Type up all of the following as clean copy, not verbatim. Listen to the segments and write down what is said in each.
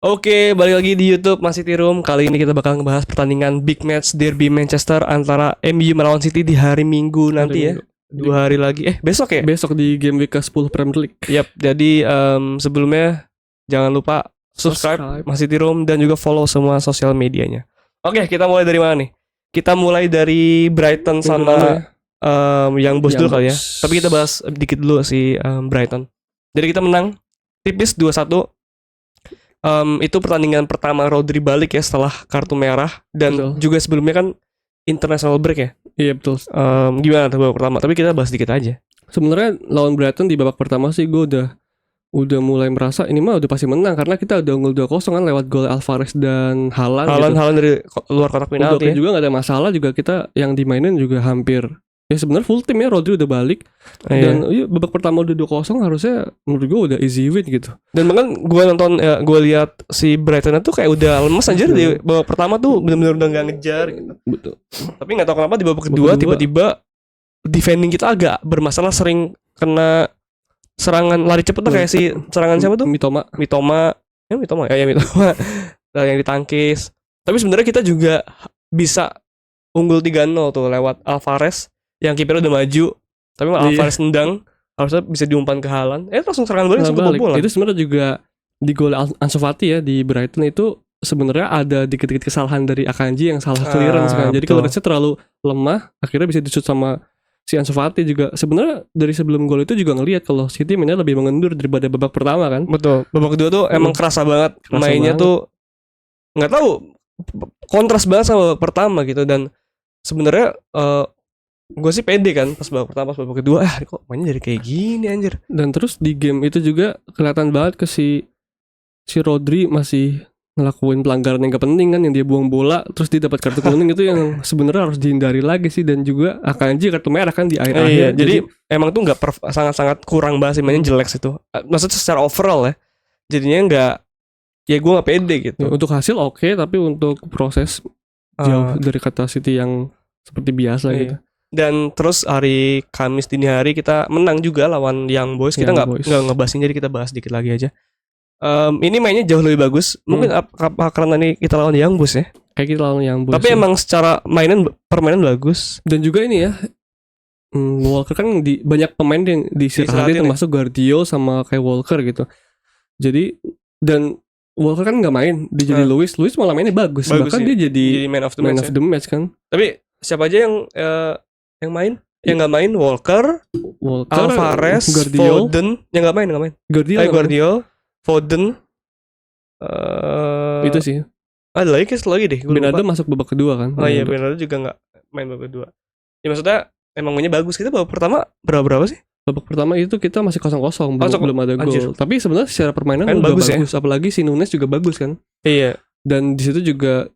Oke, balik lagi di YouTube Masih Tirum. Kali ini kita bakal ngebahas pertandingan big match Derby Manchester antara MU melawan City di hari Minggu nanti ya. Minggu. 2 hari lagi. Besok ya? Besok di game week ke-10 Premier League. Yap, jadi sebelumnya jangan lupa subscribe Masih Tirum dan juga follow semua sosial medianya. Oke, kita mulai dari mana nih? Kita mulai dari Brighton sama Young Boys dulu kali ya. Tapi kita bahas dikit dulu si Brighton. Jadi kita menang tipis 2-1. Itu pertandingan pertama Rodri balik ya setelah kartu merah. Dan Betul. juga sebelumnya kan international break ya. Iya betul. Gimana tuh babak pertama? Tapi kita bahas dikit aja. Sebenarnya lawan Brighton di babak pertama sih gue udah mulai merasa ini mah udah pasti menang karena kita udah unggul 2-0 kan lewat gol Alvarez dan Haaland gitu. Haaland dari luar kotak penalti ya. Juga gak ada masalah juga kita yang dimainin juga hampir ya sebenarnya full tim ya. Rodri udah balik dan babak pertama udah 2-0 harusnya menurut gue udah easy win gitu. Dan bahkan gue nonton gue lihat si Brighton itu kayak udah lemes anjir di babak pertama tuh benar-benar udah gak ngejar gitu. Betul. Tapi gak tahu kenapa di babak kedua tiba-tiba defending kita agak bermasalah, sering kena serangan lari cepet lah kayak si serangan siapa tuh? Mitoma yang ditangkis. Tapi sebenarnya kita juga bisa unggul 3-0 tuh lewat Alvarez yang kiper udah maju, tapi Alvarez nendang, harusnya bisa diumpan ke Haaland. Langsung serangan balik langsung kebobolan. Itu sebenarnya juga di gol Ansu Fati ya di Brighton itu sebenarnya ada dikit-dikit kesalahan dari Akanji yang salah clearance kan. Jadi kalau dia terlalu lemah akhirnya bisa disut sama si Ansu Fati juga. Sebenarnya dari sebelum gol itu juga ngelihat kalau City mainnya lebih mengendur daripada babak pertama kan. Betul. Babak kedua tuh emang kerasa banget mainnya tuh nggak tahu, kontras banget sama babak pertama gitu. Dan sebenarnya gue sih pede kan pas babak pertama, pas babak kedua kok mainnya jadi kayak gini anjir. Dan terus di game itu juga kelihatan banget ke si Rodri masih ngelakuin pelanggaran yang gak penting kan, yang dia buang bola terus dia dapat kartu kuning itu yang sebenarnya harus dihindari lagi sih. Dan juga Akanji kartu merah kan di akhir-akhir. Jadi emang tuh nggak sangat-sangat kurang banget sih, mainnya jelek sih tuh. Maksudnya secara overall ya, jadinya nggak, ya gue nggak pede gitu. Ya, untuk hasil oke, tapi untuk proses jauh dari kata City yang seperti biasa gitu. Dan terus hari Kamis dini hari kita menang juga lawan Young Boys. Kita nggak ngebahasin, jadi kita bahas dikit lagi aja. Ini mainnya jauh lebih bagus. Mungkin apa karena ini kita lawan Young Boys ya? Kayak kita lawan Young Boys. Tapi emang secara permainan bagus. Dan juga ini ya, Walker kan banyak pemain yang disiratin termasuk Guardiola sama kayak Walker gitu. Jadi dan Walker kan nggak main, dia jadi Luis malah mainnya bagus bahkan ya. Dia jadi man of the match kan. Tapi siapa aja yang main? Yang nggak main Walker, Alvarez, Foden. Yang nggak main Guardiola, Foden. Itu sih. Ada lagi deh. Bernardo masuk babak kedua kan. Oh iya, Bernardo juga nggak main babak kedua. Ya maksudnya emang mainnya bagus. Kita babak pertama berapa sih? Babak pertama itu kita masih 0-0, belum ada gol. Tapi sebenarnya secara permainan kan bagus ya. Apalagi si Nunes juga bagus kan. Iya. Dan di situ juga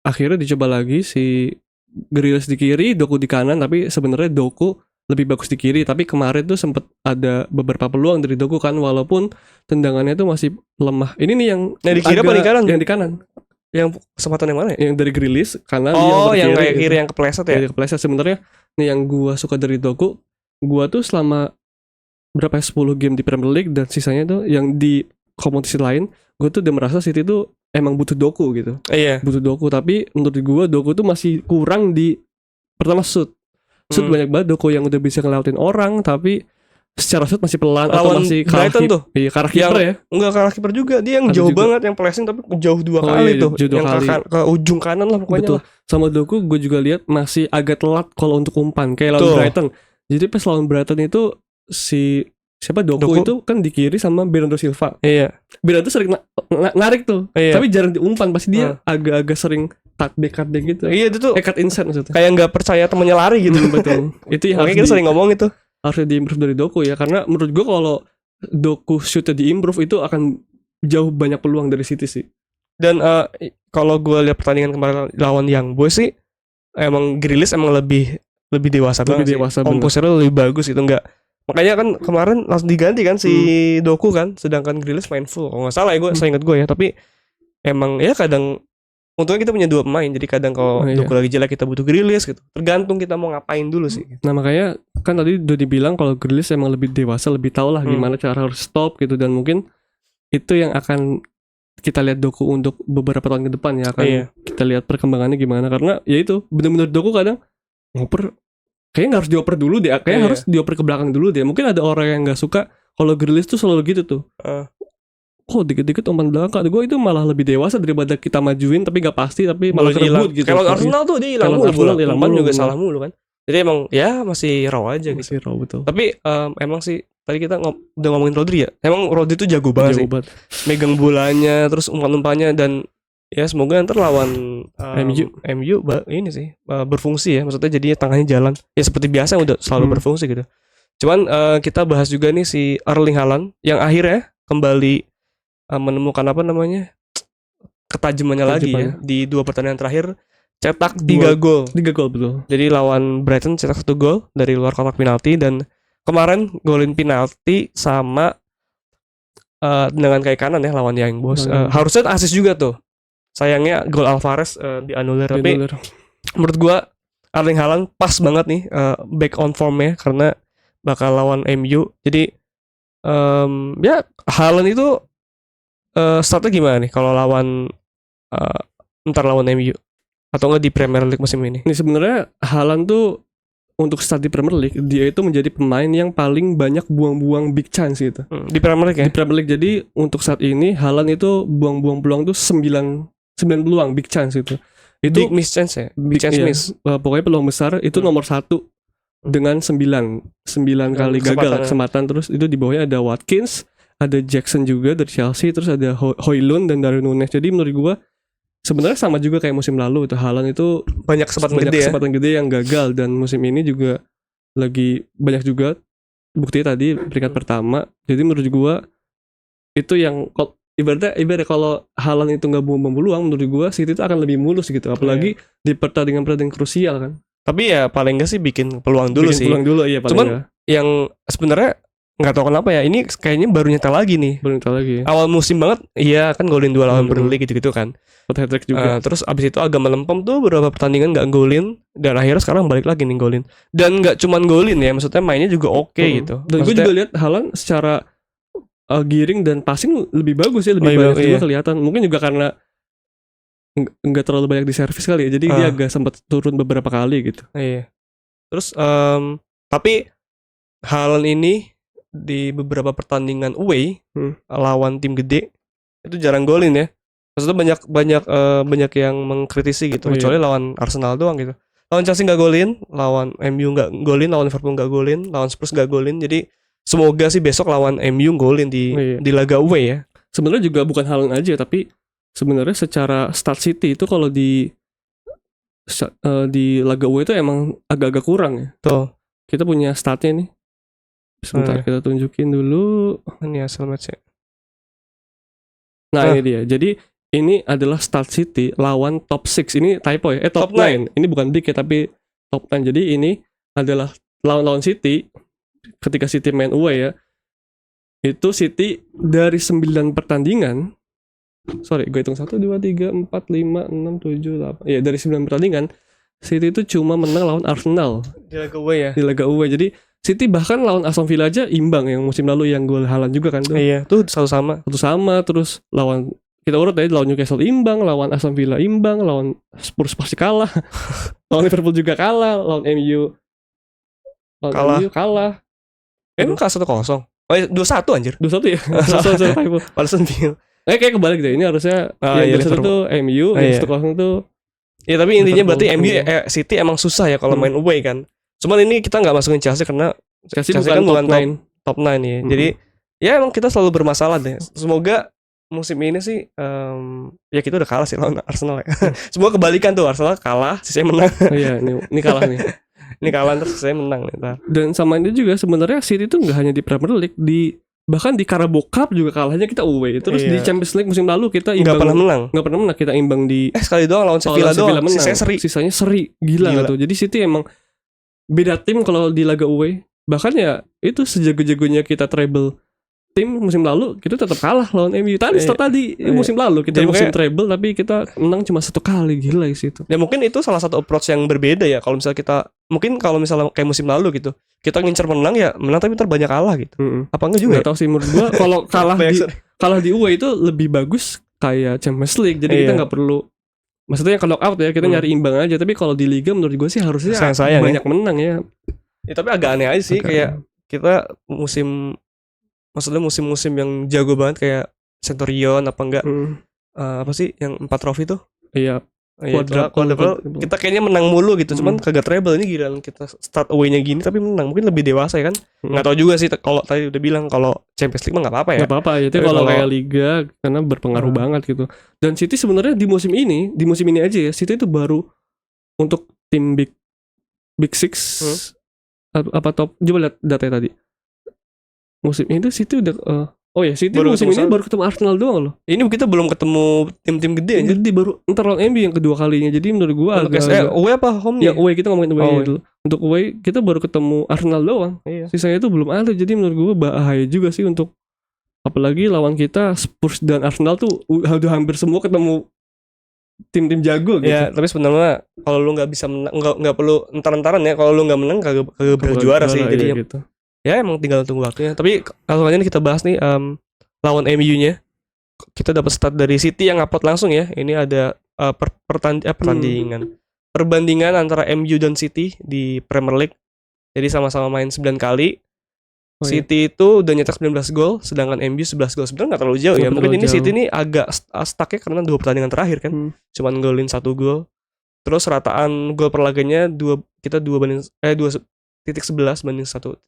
akhirnya dicoba lagi si Grealish di kiri, Doku di kanan. Tapi sebenarnya Doku lebih bagus di kiri. Tapi kemarin tuh sempat ada beberapa peluang dari Doku kan, walaupun tendangannya tuh masih lemah. Ini nih yang di kiri apa di kanan? Yang di kanan. Yang kesempatan yang mana ya? Yang dari Grealish kanan. Yang kayak kiri yang kepleset ya? Yang kepleset. Sebenarnya nih yang gua suka dari Doku, gua tuh selama 10 game di Premier League dan sisanya tuh yang di kompetisi lain, gua tuh udah merasa City tuh emang butuh Doku gitu. Butuh Doku, tapi menurut gua Doku tuh masih kurang di pertama shoot banyak banget Doku yang udah bisa ngelautin orang, tapi secara shoot masih pelan. Atau masih Brighton tuh. Iya, kalah kiper ya. Enggak kalah kiper juga, dia yang jauh juga banget, yang flashing tapi jauh 2 kali tuh. Yang ke ujung kanan lah pokoknya. Betul. Sama Doku gue juga lihat masih agak telat kalau untuk umpan kayak lawan Brighton. Jadi pas lawan Brighton itu si Doku itu kan di kiri sama Bernardo Silva. Iya. Bernardo sering narik tuh. Iya. Tapi jarang diumpan, pasti dia agak-agak sering cut back gitu. Iya, itu tuh cut inside maksudnya. Kayak enggak percaya temennya lari gitu. Betul. Itu yang kita sering ngomong itu. Harusnya diimprove dari Doku ya, karena menurut gue kalau Doku shootnya diimprove itu akan jauh banyak peluang dari City sih. Dan kalau gue lihat pertandingan kemarin lawan Young Boys sih, emang Grealish emang lebih dewasa banget sih. Komposernya lebih bagus gitu, enggak. Makanya kan kemarin langsung diganti kan si Doku kan, sedangkan Grealish main full. Kalau nggak salah ya, saya ingat gue ya. Tapi emang ya kadang untungnya kita punya 2 pemain, jadi kadang kalau Doku lagi jelek kita butuh Grealish gitu. Tergantung kita mau ngapain dulu sih. Nah makanya kan tadi udah dibilang kalau Grealish emang lebih dewasa, lebih tahu lah gimana cara harus stop gitu, dan mungkin itu yang akan kita lihat Doku untuk beberapa tahun ke depan ya akan Iya. kita lihat perkembangannya gimana, karena ya itu bener-bener Doku kadang ngoper kayaknya nggak harus dioper dulu deh, kayaknya Iya. harus dioper ke belakang dulu deh. Mungkin ada orang yang nggak suka kalau Grealish tuh selalu gitu tuh. Oh dikit-dikit umpan belakang, gue itu malah lebih dewasa daripada kita majuin tapi nggak pasti, tapi malah hilang. kerebut gitu. Kalau Arsenal tuh dia hilang Kalau mulu, Arsenal hilang umpan mulu, juga bener. salah mulu kan. Jadi emang ya masih raw aja gitu. Masih raw betul. Tapi emang sih tadi kita udah ngomongin Rodri ya. Emang Rodri tuh jago banget sih. Megang bolanya, terus umpan-umpannya, dan ya semoga ntar lawan MU ini sih berfungsi ya. Maksudnya jadinya tangannya jalan. Ya seperti biasa udah selalu berfungsi gitu. Cuman kita bahas juga nih si Erling Haaland yang akhirnya kembali menemukan apa namanya ketajamannya lagi ya di 2 pertandingan terakhir, cetak 3 gol. 3 gol betul. Jadi lawan Brighton cetak 1 gol dari luar kotak penalti, dan kemarin golin penalti sama dengan kaki kanan ya lawan Young Boys. Harusnya assist juga tuh. Sayangnya gol Alvarez dianulir. Tapi menurut gua Erling Haaland pas banget nih back on formnya karena bakal lawan MU. Jadi ya Haaland itu startnya gimana nih kalau lawan ntar lawan MU atau enggak di Premier League musim ini? Ini sebenarnya Haaland tuh untuk start di Premier League dia itu menjadi pemain yang paling banyak buang-buang big chance gitu. Di Premier League ya? Di Premier League. Jadi untuk saat ini Haaland itu buang-buang peluang tuh 9 peluang big chance itu. Itu big miss chance ya? Big chance miss. Pokoknya peluang besar itu nomor 1 dengan 9 kali gagal kesempatan. Terus itu di bawahnya ada Watkins, ada Jackson juga dari Chelsea, terus ada Højlund dan Darwin Núñez. Jadi menurut gua sebenarnya sama juga kayak musim lalu itu Haaland itu banyak kesempatan gede yang gagal, dan musim ini juga lagi banyak juga bukti tadi peringkat pertama. Jadi menurut gua itu yang ibaratnya kalau Haaland itu nggak buang peluang, menurut gua City itu akan lebih mulus gitu, apalagi di pertandingan krusial kan. Tapi ya paling nggak sih bikin peluang dulu sih. Peluang dulu, iya paling. Cuman yang sebenarnya nggak tahu kenapa ya ini kayaknya baru nyetel lagi nih. Awal musim banget, iya kan golin 2 lawan Burnley gitu-gitu kan. Hat-trick juga. Terus abis itu agak melempem tuh beberapa pertandingan nggak golin, dan akhirnya sekarang balik lagi nih golin. Dan nggak cuman golin ya, maksudnya mainnya juga oke gitu. Dan gue juga lihat Haaland secara giring dan passing lebih bagus ya, lebih banyak juga kelihatan. Mungkin juga karena nggak terlalu banyak di servis kali ya, jadi dia agak sempat turun beberapa kali gitu. Iya. Terus tapi Haaland ini di beberapa pertandingan away lawan tim gede itu jarang golin ya. Maksudnya banyak yang mengkritisi gitu. Kecuali lawan Arsenal doang gitu. Lawan Chelsea nggak golin, lawan MU nggak golin, lawan Liverpool nggak golin, lawan Spurs nggak golin. Jadi semoga sih besok lawan MU golin di laga away ya. Sebenarnya juga bukan Haaland aja, tapi sebenarnya secara start City itu kalau di laga away itu emang agak-agak kurang ya. Tuh. Kita punya statnya nih. Sebentar kita tunjukin dulu. Ini hasil match ya. Nah ini dia. Jadi ini adalah start City lawan top 6. Ini typo ya. Top 9. Ini bukan big ya, tapi top 9. Jadi ini adalah lawan City ketika City main away ya. Itu City dari 9 pertandingan. Sorry, gue hitung 1, 2, 3, 4, 5, 6, 7, 8. Ya dari 9 pertandingan City itu cuma menang lawan Arsenal di laga away ya. Di laga away. Jadi City bahkan lawan Aston Villa aja imbang yang musim lalu yang gol Haaland juga kan tuh. Iya, tuh satu sama. Terus lawan kita urut ya, lawan Newcastle imbang, lawan Aston Villa imbang, lawan Spurs pasti kalah. Lawan Liverpool juga kalah, lawan MU kalah. Emang kalah 1-0. Oh, 2-1 anjir. 2-1 ya. 2-1 typo. Palsen deal. Kayak kebalik deh. Ini harusnya yang 2-1 tuh MU, yang 1-0 tuh. Ya tapi intinya berarti MU City emang susah ya kalau main away kan. Cuman ini kita nggak masukin Chelsea karena Chelsea kan bukan top 9 ya. Jadi ya emang kita selalu bermasalah deh. Semoga musim ini sih ya kita udah kalah sih lawan Arsenal ya. Semoga kebalikan tuh, Arsenal kalah, sisanya menang. Iya, ini kalah nih. Ini kalah terus saya menang nih. Dan sama ini juga sebenarnya City itu nggak hanya di Premier League, bahkan di Carabao Cup juga kalahnya kita away. Terus di Champions League musim lalu kita imbang. Nggak pernah menang. Kita imbang di sekali doang lawan Sevilla doang. Sisanya seri. Gila. Tuh. Jadi City emang beda tim kalau di laga away. Bahkan ya itu sejago-jagonya kita treble tim musim lalu kita tetap kalah lawan MU. Tadi musim lalu kita musim treble tapi kita menang cuma 1 kali. Gila sih itu. Ya mungkin itu salah satu approach yang berbeda ya. Kalau misalnya kalau misalnya kayak musim lalu gitu, kita ngincer menang tapi ntar banyak kalah gitu. Apa enggak juga? Nggak tahu sih, menurut gua kalau kalah di away itu lebih bagus kayak Champions League, jadi kita nggak perlu, maksudnya kalau knockout ya kita nyari imbang aja. Tapi kalau di liga menurut gue sih harusnya sayang banyak menang ya. Ya tapi agak aneh aja sih, kayak kita maksudnya musim-musim yang jago banget kayak Centurion apa enggak apa sih yang 4 trofi tuh? Iya. Quadruple kita kayaknya menang mulu gitu, cuman kagak treble. Ini gila kita start away-nya gini tapi menang, mungkin lebih dewasa ya kan. Nggak tahu juga sih, kalau tadi udah bilang kalau Champions League mah nggak apa-apa ya. Nggak apa-apa itu kalau kayak liga karena berpengaruh banget gitu. Dan City sebenarnya di musim ini aja ya, City itu baru untuk tim Big Six apa top, coba lihat datanya tadi. Musim ini City udah City musim ini baru ketemu Arsenal doang loh. Ini kita belum ketemu tim-tim gede aja. Jadi baru ntar lawan MU yang kedua kalinya. Jadi menurut gua away apa home ya? Away, kita ngomongin away dulu. Untuk away kita baru ketemu Arsenal doang. Sisanya itu belum ada. Jadi menurut gua bahaya juga sih untuk, apalagi lawan kita Spurs dan Arsenal tuh udah hampir semua ketemu tim-tim jago gitu. Ya, tapi sebenarnya kalau lu nggak bisa menang, nggak perlu entar-entaran ya. Kalau lu nggak menang kagak berjuara sih. Jadi gitu. Ya emang tinggal tunggu waktunya. Tapi kalau ini kita bahas nih lawan MU-nya. Kita dapat start dari City yang upload langsung ya. Ini ada perbandingan antara MU dan City di Premier League. Jadi sama-sama main 9 kali. City itu udah nyetak 19 gol, sedangkan MU 11 gol. Sebenarnya nggak terlalu jauh ya. Mungkin ini City ini agak stuck-nya karena 2 pertandingan terakhir kan. Cuman golin 1 gol. Terus rataan gol per laganya 2:11 banding 1.22.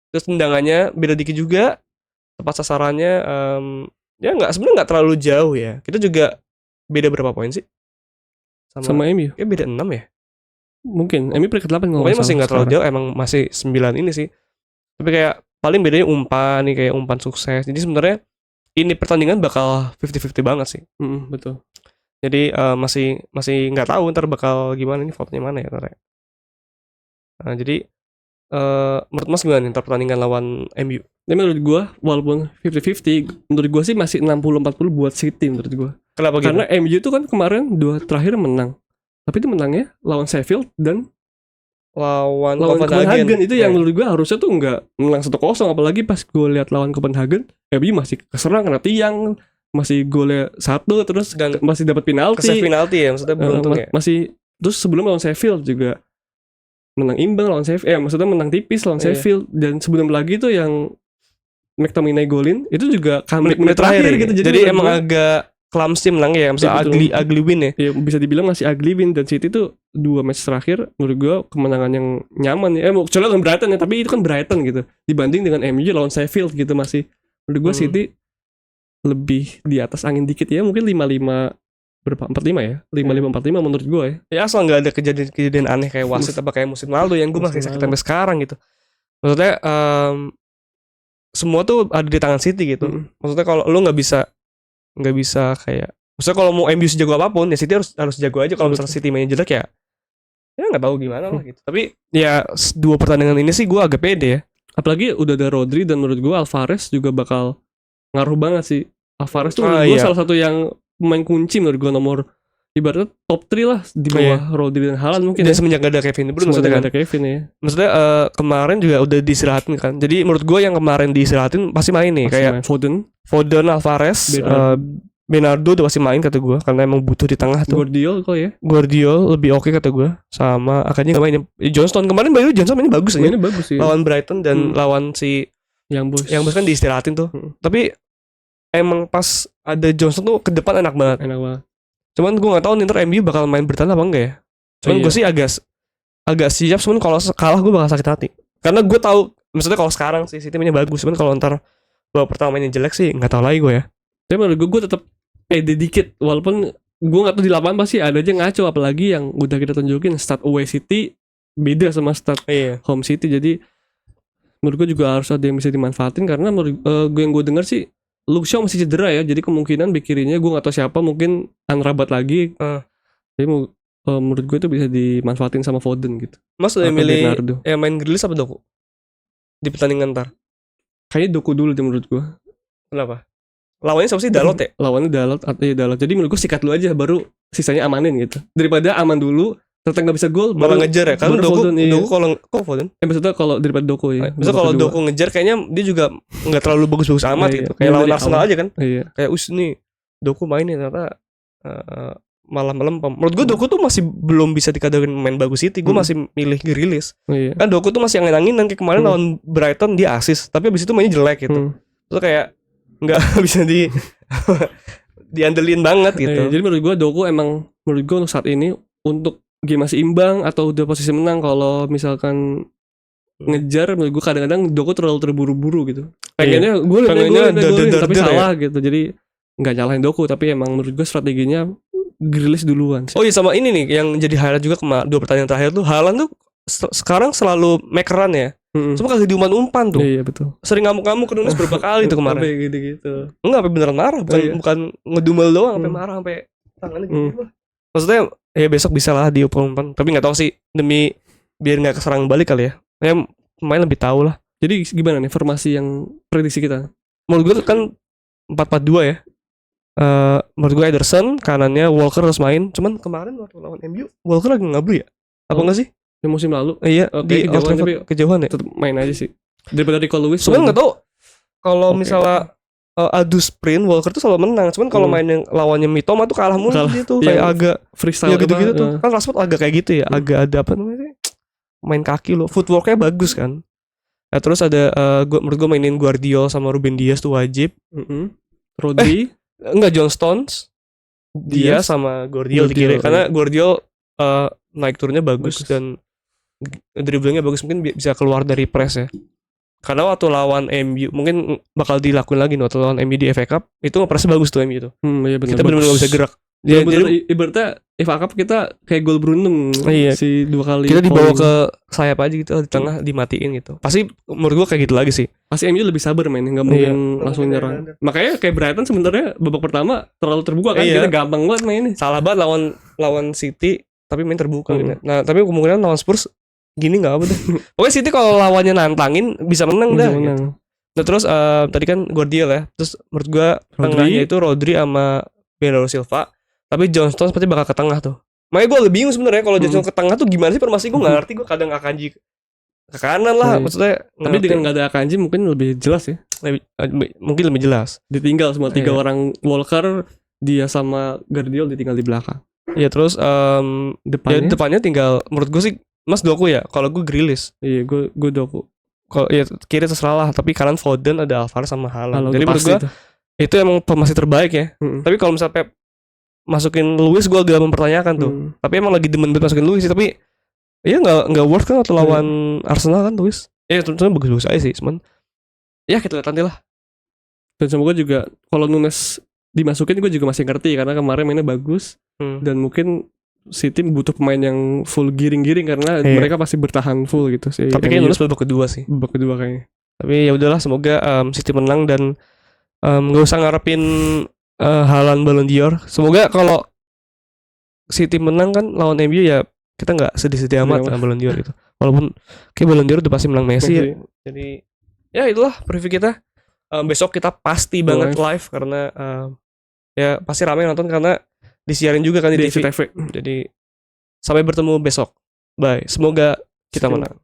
Terus tendangannya beda dikit juga. Tepat sasarannya sebenarnya nggak terlalu jauh ya. Kita juga beda berapa poin sih? Sama MU. Ya beda 6 ya. Mungkin MU peringkat 8 pokoknya masih nggak terlalu jauh, emang masih 9 ini sih. Tapi kayak paling bedanya umpan nih, kayak umpan sukses. Jadi sebenarnya ini pertandingan bakal 50-50 banget sih. Betul. Jadi masih nggak tahu ntar bakal gimana, ini vote-nya mana ya ntar ya. Nah, jadi menurut Mas gimana nih ntar pertandingan lawan MU? Tapi menurut gue walaupun 50-50, menurut gue sih masih 60-40 buat City menurut gue. Kenapa gitu? Karena MU tuh kan kemarin 2 terakhir menang. Tapi itu menangnya lawan Sheffield dan lawan Copenhagen. Itu yang menurut gue harusnya tuh nggak menang 1-0. Apalagi pas gue lihat lawan Copenhagen, MU masih keserang kena tiang, masih golnya 1, terus dan masih dapat penalti ya, maksudnya beruntung ya. Masih, terus sebelum lawan Sheffield juga menang imbang lawan Sheffield, maksudnya menang tipis lawan Sheffield. Dan sebelum lagi tuh yang McTominay golin itu juga menit terakhir gitu. Jadi emang agak clumsy menang ya, maksudnya ugly win ya. Ya bisa dibilang masih ugly win. Dan City tuh 2 match terakhir menurut gue kemenangan yang nyaman ya. Kecuali lawan Brighton ya, tapi itu kan Brighton gitu. Dibanding dengan MU lawan Sheffield gitu, masih menurut gue City lebih di atas angin dikit ya. Mungkin 5-5 berapa? 4-5 ya? 5-5-4-5 menurut gue ya. Ya asal gak ada kejadian aneh kayak wasit apa kayak musim lalu yang gue masih sakit sampai sekarang gitu. Maksudnya semua tuh ada di tangan City gitu. Maksudnya kalau lu nggak bisa kayak, maksudnya kalau mau MU sejago apapun ya City harus jago aja. Kalau misalnya City mainnya jelek ya nggak tahu gimana lah gitu. Tapi ya 2 pertandingan ini sih gue agak pede ya. Apalagi udah ada Rodri, dan menurut gue Alvarez juga bakal ngaruh banget sih. Alvarez tuh menurut gue salah satu yang pemain kunci menurut gue, nomor ibaratnya top 3 lah di bawah Rodri dan Haaland mungkin. Dan semenjak gak ada Kevin De Bruyne maksudnya kan. Ada Kevin ya. Maksudnya kemarin juga udah diistirahatin kan. Jadi menurut gue yang kemarin diistirahatin pasti main nih, kayak Foden, Alvarez, Bernardo udah pasti main kata gue, karena emang butuh di tengah tuh. Guardiol lebih oke kata gue. Sama akhirnya gak main Johnston kemarin. Bayu Johnston mainnya bagus aja. Bagus sih. Lawan Brighton dan lawan si Young Boys kan diistirahatin tuh. Tapi emang pas ada Johnston tuh ke depan enak banget. Cuman gue gak tahu nih ntar MU bakal main bertahan apa enggak ya. Cuman gue sih agak siap. Cuman kalau kalah gue bakal sakit hati. Karena gue tahu, maksudnya kalau sekarang sih City mainnya bagus. Cuman kalau ntar babak pertama mainnya jelek sih gak tahu lagi gue ya. Tapi menurut gue tetap pede dikit. Walaupun gue gak tahu di lapangan pasti ada aja ngaco. Apalagi yang udah kita tunjukin, start away City beda sama start home City. Jadi menurut gue juga harus ada yang bisa dimanfaatin. Karena menurut yang gue denger sih Luke Shaw masih cedera ya, jadi kemungkinan bek kirinya gue gak tahu siapa, mungkin Amrabat lagi. Jadi menurut gue itu bisa dimanfaatin sama Foden gitu. Mas udah milih main Grealish apa Doku di pertandingan ntar? Kayaknya Doku dulu deh menurut gue. Kenapa? Lawannya siapa sih? Dalot ya? Lawannya Dalot. Jadi menurut gue sikat dulu aja, baru sisanya amanin gitu. Daripada aman dulu ternyata nggak bisa gol, malah ngejar ya. Karena Doku kalau Foden. Maksudnya kalau daripada Doku ya. Maksudnya kalau Doku ngejar kayaknya dia juga nggak terlalu bagus-bagus amat gitu. Kayak lawan Arsenal aja kan. Kayak nih Doku main nih ternyata malah melempem. Menurut gue Doku tuh masih belum bisa dikatakan main bagus City. Gue masih milih Grealish. Iya. Kan Doku tuh masih angin-anginan kayak kemarin lawan Brighton dia assist, tapi abis itu mainnya jelek gitu. Itu kayak nggak bisa diandelin banget gitu. Jadi menurut gue Doku emang menurut gue untuk saat ini untuk game masih imbang atau udah posisi menang, kalau misalkan ngejar menurut gue kadang-kadang Doku terlalu terburu-buru gitu. Pengennya golin tapi salah gitu. Jadi nggak nyalahin Doku, tapi emang menurut gue strateginya Grealish duluan sih. Oh iya, sama ini nih yang jadi highlight juga dua pertandingan terakhir tuh Haaland tuh sekarang selalu make run ya. Cuma kagak diumpan tuh. Iya betul. Sering ngamuk-ngamuk ke Nunes beberapa kali tuh kemarin. Sampai gitu-gitu. Enggak, sampai beneran marah, bukan ngedumel doang, sampai marah, sampai tangannya gitu. Maksudnya ya besok bisa lah diumpan, tapi nggak tahu sih, demi biar nggak keserang balik kali ya. Ya main lebih tahu lah. Jadi gimana nih formasi yang prediksi kita? Menurut gue kan 4-4-2 ya. Menurut gue Ederson, kanannya Walker harus main. Cuman kemarin waktu lawan MU Walker lagi ngablu ya? Apa enggak sih? Yang musim lalu? Iya, di kejauhan, tapi kejauhan ya. Tetap main aja sih. Daripada Rico Lewis. Sebenarnya nggak tahu kalau misalnya adu sprint Walker tuh selalu menang. Cuman kalau main yang lawannya Mitoma tuh kalah mulu dia tuh, kayak agak freestyle ya gitu-gitu tuh. Kan Rashford agak kayak gitu ya, agak ada apa namanya? Main kaki loh. Footworknya bagus kan. Nah, terus ada menurut gue mainin Guardiola sama Ruben Dias tuh wajib. Rodri enggak, John Stones, dia sama Guardiola di kiri, karena Guardiola naik turunnya bagus dan dribblingnya bagus, mungkin bisa keluar dari press ya. Karena waktu lawan MU mungkin bakal dilakuin lagi waktu lawan MU di FA Cup itu ngepresnya bagus tuh MU itu. Iya bener, kita benar-benar gak bisa gerak. Jadi ibaratnya FA Cup kita kayak gol Brunei si 2 kali. Kita dibawa ke sayap aja gitu, di tengah dimatiin gitu. Pasti menurut gua kayak gitu lagi sih. Pasti MU lebih sabar main, nggak mungkin langsung nyerang. Makanya kayak Brighton sebenarnya babak pertama terlalu terbuka kan, kita gampang banget mainnya. Salah banget lawan City tapi main terbuka gitu. Nah, tapi kemungkinan lawan Spurs gini nggak apa deh. Pokoknya City kalau lawannya nantangin bisa menang dah. Gitu. Nah terus tadi kan Guardiola ya. Terus menurut gua tengahnya itu Rodri sama Bernardo Silva. Tapi John Stones pasti bakal ke tengah tuh. Makanya gue lebih bingung sebenarnya kalau John Stones ke tengah tuh gimana sih formasi, gue nggak ngerti. Gue kadang Akanji ke kanan lah, maksudnya. Tapi dengan nggak ada Akanji mungkin lebih jelas ya. Mungkin lebih jelas. Ditinggal semua 3 orang, Walker, dia sama Guardiola ditinggal di belakang. Iya terus depannya tinggal menurut gue sih Mas Doku ya. Kalau gue Grealish. Iya gue Doku. Kalau ya kiri terserah lah. Tapi kanan Foden, ada Alvarez sama Haaland. Jadi menurut gue itu emang formasi terbaik ya. Tapi kalau misalnya Pep masukin Luis, gue agak mempertanyakan tuh. Tapi emang lagi demen banget masukin Luis sih. Tapi ya nggak worth kan waktu lawan Arsenal kan Luis. Tentunya bagus-bagus aja sih. Cuman ya kita lihat nanti lah. Dan semoga juga kalau Nunes dimasukin gue juga masih ngerti, karena kemarin mainnya bagus. Dan mungkin City butuh pemain yang full giring-giring, karena mereka pasti bertahan full gitu sih. Tapi kayaknya Nunes babak kedua sih. Babak kedua kayaknya. Tapi ya udahlah, semoga City menang dan nggak usah ngarepin Haaland Ballon d'Or. Semoga kalau City menang kan lawan MU ya kita nggak sedih-sedih amat dengan Ballon d'Or gitu. Walaupun kayak Ballon d'Or udah pasti menang Messi ya. Jadi ya itulah preview kita. Besok kita pasti banget live karena ya pasti ramai nonton karena disiarin juga kan di TV. Jadi sampai bertemu besok. Bye. Semoga kita menang.